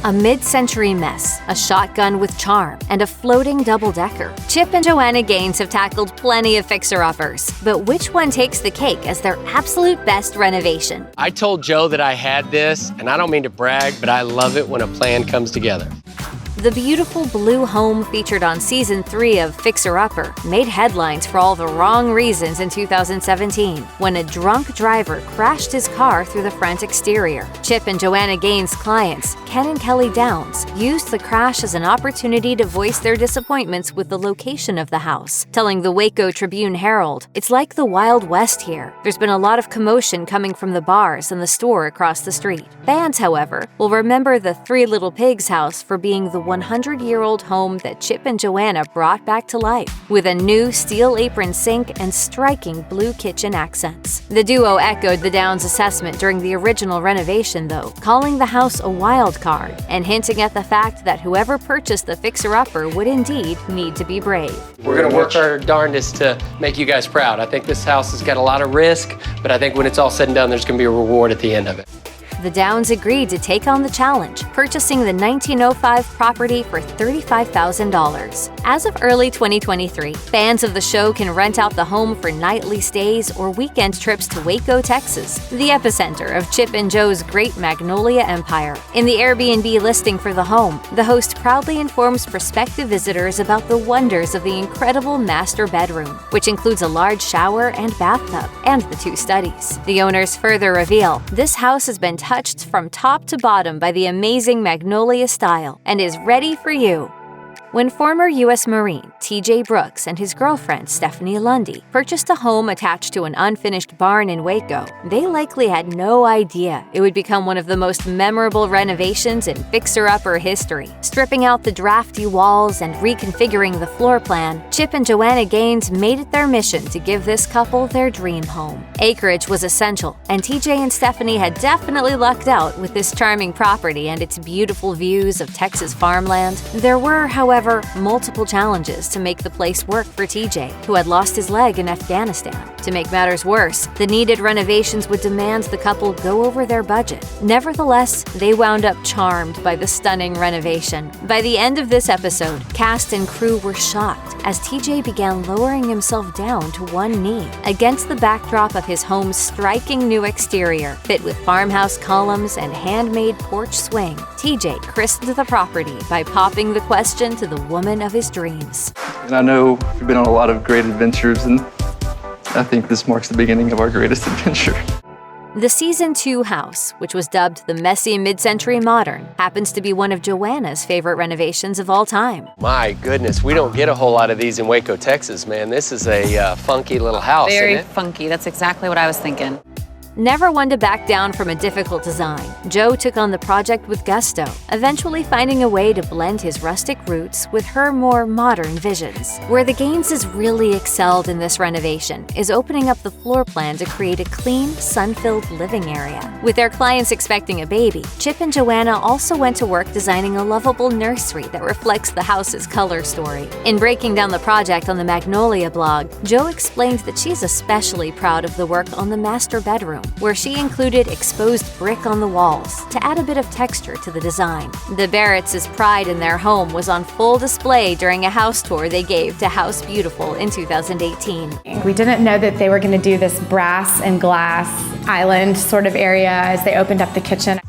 A mid-century mess, a shotgun with charm, and a floating double-decker. Chip and Joanna Gaines have tackled plenty of fixer-uppers, but which one takes the cake as their absolute best renovation? I told Joe that I had this, and I don't mean to brag, but I love it when a plan comes together. The beautiful blue home featured on Season 3 of Fixer Upper made headlines for all the wrong reasons in 2017 when a drunk driver crashed his car through the front exterior. Chip and Joanna Gaines' clients, Ken and Kelly Downs, used the crash as an opportunity to voice their disappointments with the location of the house, telling the Waco Tribune-Herald, "It's like the Wild West here. There's been a lot of commotion coming from the bars and the store across the street." Fans, however, will remember the Three Little Pigs house for being the 100-year-old home that Chip and Joanna brought back to life, with a new steel apron sink and striking blue kitchen accents. The duo echoed the Downs assessment during the original renovation, though, calling the house a wild card and hinting at the fact that whoever purchased the fixer-upper would indeed need to be brave. We're going to work our darndest to make you guys proud. I think this house has got a lot of risk, but I think when it's all said and done, there's going to be a reward at the end of it. The Downs agreed to take on the challenge, purchasing the 1905 property for $35,000. As of early 2023, fans of the show can rent out the home for nightly stays or weekend trips to Waco, Texas, the epicenter of Chip and Jo's great Magnolia empire. In the Airbnb listing for the home, the host proudly informs prospective visitors about the wonders of the incredible master bedroom, which includes a large shower and bathtub, and the 2 studies. The owners further reveal, "This house has been touched from top to bottom by the amazing Magnolia style and is ready for you." When former U.S. Marine T.J. Brooks and his girlfriend Stephanie Lundy purchased a home attached to an unfinished barn in Waco, they likely had no idea it would become one of the most memorable renovations in fixer-upper history. Stripping out the drafty walls and reconfiguring the floor plan, Chip and Joanna Gaines made it their mission to give this couple their dream home. Acreage was essential, and T.J. and Stephanie had definitely lucked out with this charming property and its beautiful views of Texas farmland. There were, however, multiple challenges to make the place work for TJ, who had lost his leg in Afghanistan. To make matters worse, the needed renovations would demand the couple go over their budget. Nevertheless, they wound up charmed by the stunning renovation. By the end of this episode, cast and crew were shocked as TJ began lowering himself down to one knee against the backdrop of his home's striking new exterior, fit with farmhouse columns and handmade porch swing. TJ christened the property by popping the question to the woman of his dreams. And I know we've been on a lot of great adventures, and I think this marks the beginning of our greatest adventure. The Season 2 house, which was dubbed the messy mid-century modern, happens to be one of Joanna's favorite renovations of all time. My goodness, we don't get a whole lot of these in Waco, Texas, man. This is a funky little house, Very isn't it? funky. That's exactly what I was thinking. Never one to back down from a difficult design, Joe took on the project with gusto, eventually finding a way to blend his rustic roots with her more modern visions. Where the Gaineses really excelled in this renovation is opening up the floor plan to create a clean, sun-filled living area. With their clients expecting a baby, Chip and Joanna also went to work designing a lovable nursery that reflects the house's color story. In breaking down the project on the Magnolia blog, Joe explained that she's especially proud of the work on the master bedroom, where she included exposed brick on the walls to add a bit of texture to the design. The Barretts' pride in their home was on full display during a house tour they gave to House Beautiful in 2018. We didn't know that they were going to do this brass and glass island sort of area as they opened up the kitchen.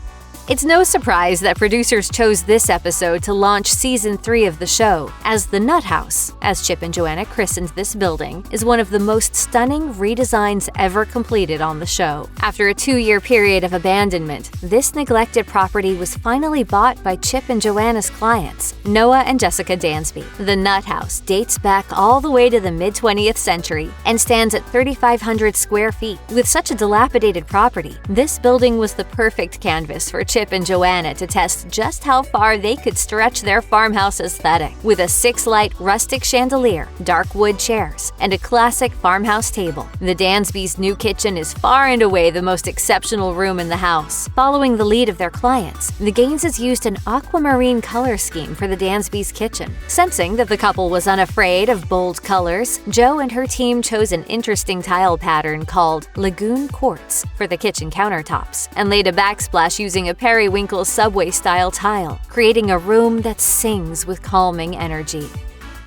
It's no surprise that producers chose this episode to launch Season 3 of the show, as the Nut House, as Chip and Joanna christened this building, is one of the most stunning redesigns ever completed on the show. After a 2-year period of abandonment, this neglected property was finally bought by Chip and Joanna's clients, Noah and Jessica Dansby. The Nut House dates back all the way to the mid-20th century and stands at 3,500 square feet. With such a dilapidated property, this building was the perfect canvas for Chip and Joanna to test just how far they could stretch their farmhouse aesthetic. With a 6-light rustic chandelier, dark wood chairs, and a classic farmhouse table, the Dansby's new kitchen is far and away the most exceptional room in the house. Following the lead of their clients, the Gaineses used an aquamarine color scheme for the Dansby's kitchen. Sensing that the couple was unafraid of bold colors, Joe and her team chose an interesting tile pattern called Lagoon Quartz for the kitchen countertops, and laid a backsplash using a periwinkle subway-style tile, creating a room that sings with calming energy.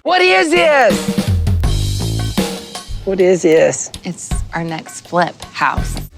What is this? What is this? It's our next flip house.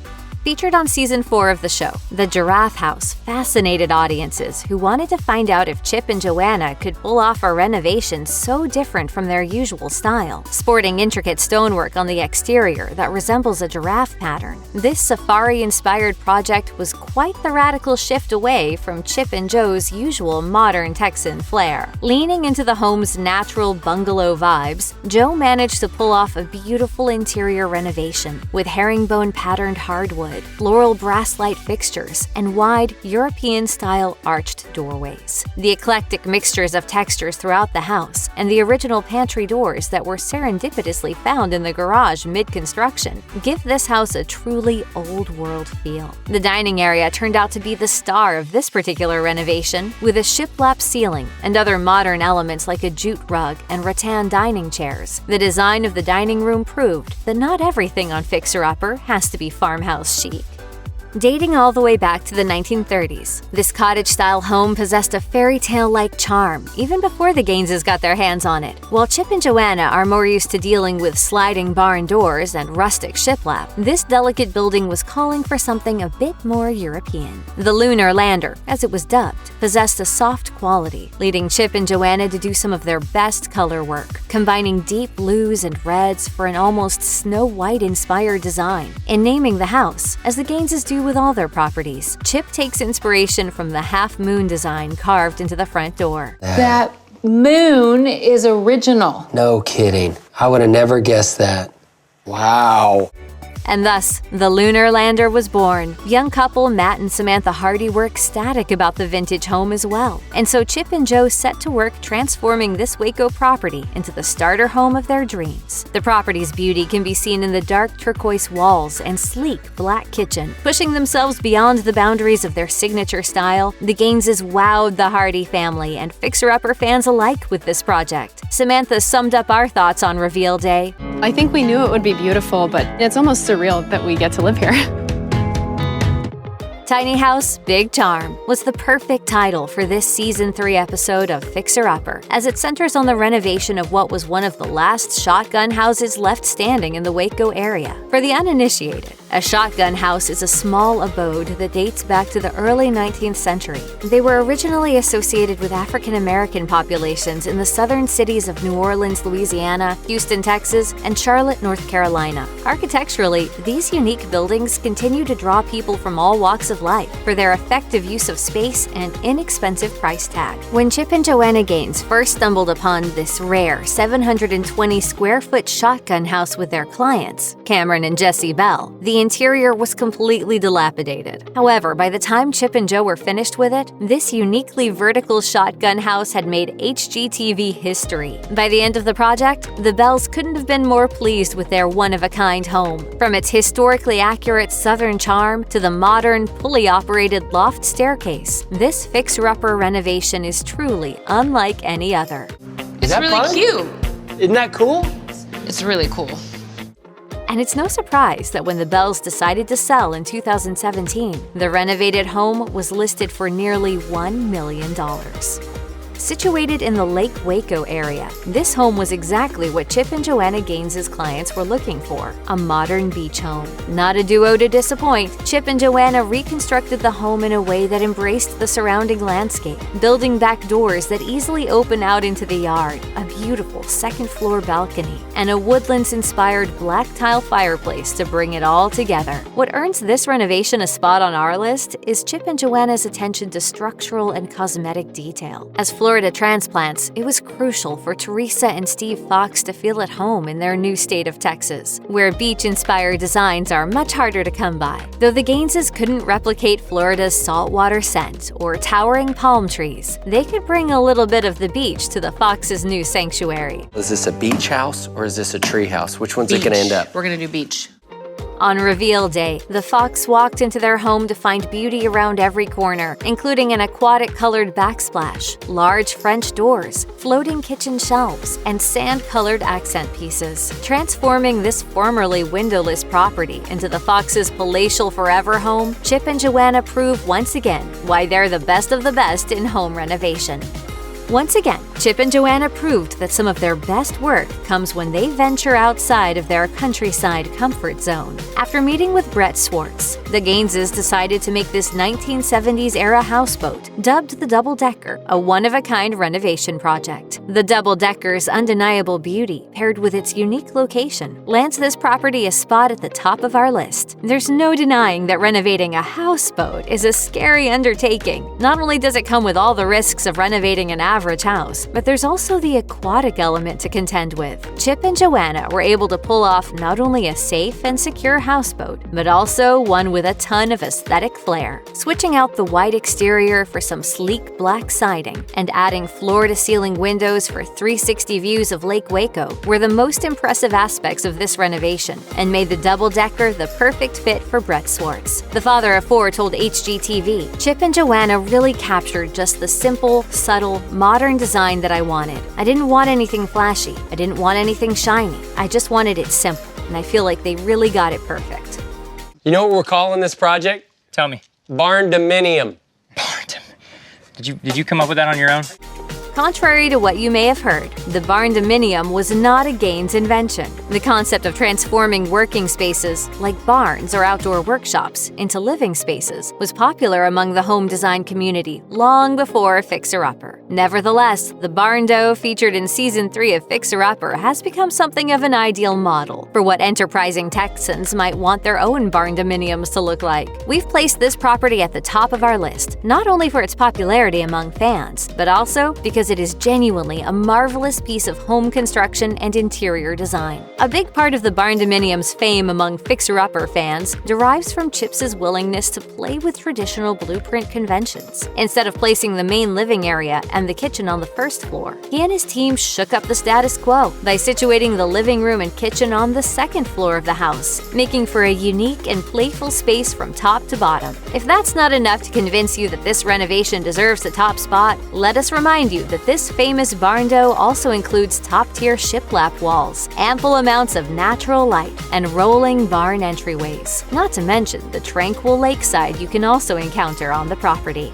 Featured on season 4 of the show, the Giraffe House fascinated audiences who wanted to find out if Chip and Joanna could pull off a renovation so different from their usual style, sporting intricate stonework on the exterior that resembles a giraffe pattern. This safari-inspired project was quite the radical shift away from Chip and Jo's usual modern Texan flair. Leaning into the home's natural bungalow vibes, Jo managed to pull off a beautiful interior renovation with herringbone-patterned hardwood, floral brass light fixtures, and wide European-style arched doorways. The eclectic mixtures of textures throughout the house and the original pantry doors that were serendipitously found in the garage mid-construction give this house a truly old-world feel. The dining area turned out to be the star of this particular renovation, with a shiplap ceiling and other modern elements like a jute rug and rattan dining chairs. The design of the dining room proved that not everything on Fixer Upper has to be farmhouse chic. Dating all the way back to the 1930s, this cottage-style home possessed a fairy tale-like charm even before the Gaineses got their hands on it. While Chip and Joanna are more used to dealing with sliding barn doors and rustic shiplap, this delicate building was calling for something a bit more European. The Lunar Lander, as it was dubbed, possessed a soft quality, leading Chip and Joanna to do some of their best color work, combining deep blues and reds for an almost Snow White-inspired design. In naming the house, as the Gaineses do with all their properties, Chip takes inspiration from the half-moon design carved into the front door. That moon is original. No kidding. I would have never guessed that. Wow. And thus, the Lunar Lander was born. Young couple Matt and Samantha Hardy were ecstatic about the vintage home as well. And so Chip and Jo set to work transforming this Waco property into the starter home of their dreams. The property's beauty can be seen in the dark turquoise walls and sleek black kitchen. Pushing themselves beyond the boundaries of their signature style, the Gaineses wowed the Hardy family and fixer-upper fans alike with this project. Samantha summed up our thoughts on reveal day. I think we knew it would be beautiful, but it's almost surreal that we get to live here. Tiny House, Big Charm was the perfect title for this Season 3 episode of Fixer Upper, as it centers on the renovation of what was one of the last shotgun houses left standing in the Waco area. For the uninitiated, a shotgun house is a small abode that dates back to the early 19th century. They were originally associated with African American populations in the southern cities of New Orleans, Louisiana, Houston, Texas, and Charlotte, North Carolina. Architecturally, these unique buildings continue to draw people from all walks of life for their effective use of space and inexpensive price tag. When Chip and Joanna Gaines first stumbled upon this rare 720 square foot shotgun house with their clients, Cameron and Jesse Bell, the interior was completely dilapidated. However, by the time Chip and Jo were finished with it, this uniquely vertical shotgun house had made HGTV history. By the end of the project, the Bells couldn't have been more pleased with their one-of-a-kind home. From its historically accurate southern charm to the modern, fully operated loft staircase, this fixer-upper renovation is truly unlike any other. It's really cute. Isn't that cool? It's really cool. And it's no surprise that when the Bells decided to sell in 2017, the renovated home was listed for nearly $1 million. Situated in the Lake Waco area, this home was exactly what Chip and Joanna Gaines' clients were looking for, a modern beach home. Not a duo to disappoint, Chip and Joanna reconstructed the home in a way that embraced the surrounding landscape, building back doors that easily open out into the yard, a beautiful second-floor balcony, and a woodlands-inspired black tile fireplace to bring it all together. What earns this renovation a spot on our list is Chip and Joanna's attention to structural and cosmetic detail. As Florida transplants, it was crucial for Teresa and Steve Fox to feel at home in their new state of Texas, where beach-inspired designs are much harder to come by. Though the Gaineses couldn't replicate Florida's saltwater scent or towering palm trees, they could bring a little bit of the beach to the Fox's new sanctuary. Is this a beach house or is this a tree house? Which one's it going to end up? We're going to do beach. On reveal day, the Fox walked into their home to find beauty around every corner, including an aquatic-colored backsplash, large French doors, floating kitchen shelves, and sand-colored accent pieces. Transforming this formerly windowless property into the Fox's palatial forever home, Chip and Joanna prove once again why they're the best of the best in home renovation. Once again, Chip and Joanna proved that some of their best work comes when they venture outside of their countryside comfort zone. After meeting with Brett Swartz, the Gaineses decided to make this 1970s-era houseboat, dubbed the Double Decker, a one-of-a-kind renovation project. The Double Decker's undeniable beauty, paired with its unique location, lands this property a spot at the top of our list. There's no denying that renovating a houseboat is a scary undertaking. Not only does it come with all the risks of renovating an average house, but there's also the aquatic element to contend with. Chip and Joanna were able to pull off not only a safe and secure houseboat, but also one with a ton of aesthetic flair. Switching out the white exterior for some sleek black siding and adding floor-to-ceiling windows for 360 views of Lake Waco were the most impressive aspects of this renovation and made the double-decker the perfect fit for Brett Swartz. The father of four told HGTV, "Chip and Joanna really captured just the simple, subtle, modern design that I wanted. I didn't want anything flashy. I didn't want anything shiny. I just wanted it simple, and I feel like they really got it perfect." You know what we're calling this project? Tell me. Barndominium. Did you come up with that on your own? Contrary to what you may have heard, the Barndominium was not a Gaines invention. The concept of transforming working spaces, like barns or outdoor workshops, into living spaces was popular among the home design community long before Fixer Upper. Nevertheless, the Barndo featured in Season 3 of Fixer Upper has become something of an ideal model for what enterprising Texans might want their own Barndominiums to look like. We've placed this property at the top of our list, not only for its popularity among fans, but also because it is genuinely a marvelous piece of home construction and interior design. A big part of the Barndominium's fame among fixer-upper fans derives from Chip's willingness to play with traditional blueprint conventions. Instead of placing the main living area and the kitchen on the first floor, he and his team shook up the status quo by situating the living room and kitchen on the second floor of the house, making for a unique and playful space from top to bottom. If that's not enough to convince you that this renovation deserves the top spot, let us remind you that this famous barndo also includes top-tier shiplap walls, ample amounts of natural light, and rolling barn entryways, not to mention the tranquil lakeside you can also encounter on the property.